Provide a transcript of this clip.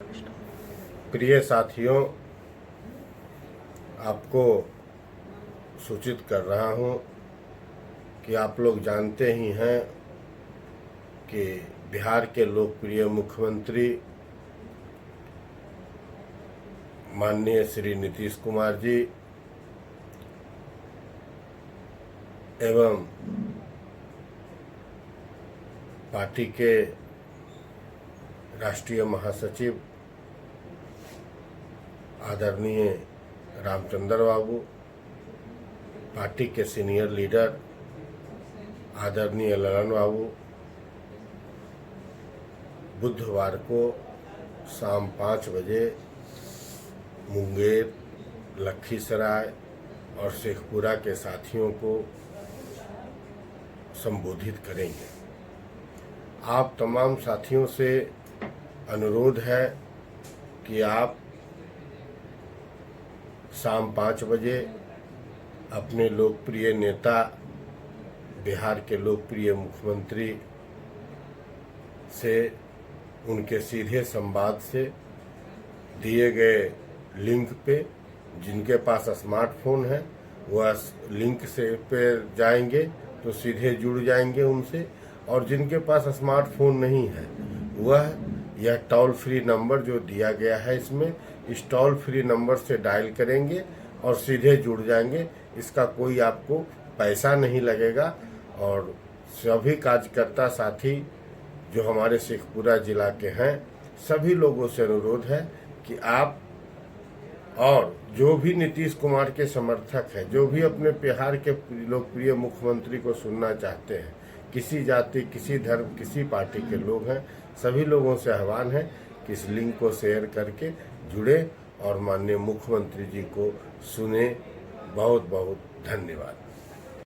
प्रिय साथियों, आपको सूचित कर रहा हूं कि आप लोग जानते ही हैं कि बिहार के लोकप्रिय मुख्यमंत्री माननीय श्री नीतीश कुमार जी एवं पार्टी के राष्ट्रीय महासचिव आदरणीय रामचंद्र बाबू, पार्टी के सीनियर लीडर आदरणीय ललन बाबू बुधवार को शाम 5 बजे मुंगेर, लखीसराय और शेखपुरा के साथियों को संबोधित करेंगे। आप तमाम साथियों से अनुरोध है कि आप शाम 5 बजे अपने लोकप्रिय नेता, बिहार के लोकप्रिय मुख्यमंत्री से उनके सीधे संवाद से दिए गए लिंक पे, जिनके पास स्मार्टफोन है वह लिंक से पे जाएंगे तो सीधे जुड़ जाएंगे उनसे, और जिनके पास स्मार्टफोन नहीं है वह यह टोल फ्री नंबर जो दिया गया है इसमें, इस टोल फ्री नंबर से डायल करेंगे और सीधे जुड़ जाएंगे। इसका कोई आपको पैसा नहीं लगेगा। और सभी कार्यकर्ता साथी जो हमारे शेखपुरा जिला के हैं, सभी लोगों से अनुरोध है कि आप और जो भी नीतीश कुमार के समर्थक हैं, जो भी अपने बिहार के लोकप्रिय मुख्यमंत्री को सुनना चाहते हैं, किसी जाति, किसी धर्म, किसी पार्टी के लोग हैं, सभी लोगों से आह्वान है कि इस लिंक को शेयर करके जुड़े और माननीय मुख्यमंत्री जी को सुने। बहुत बहुत धन्यवाद।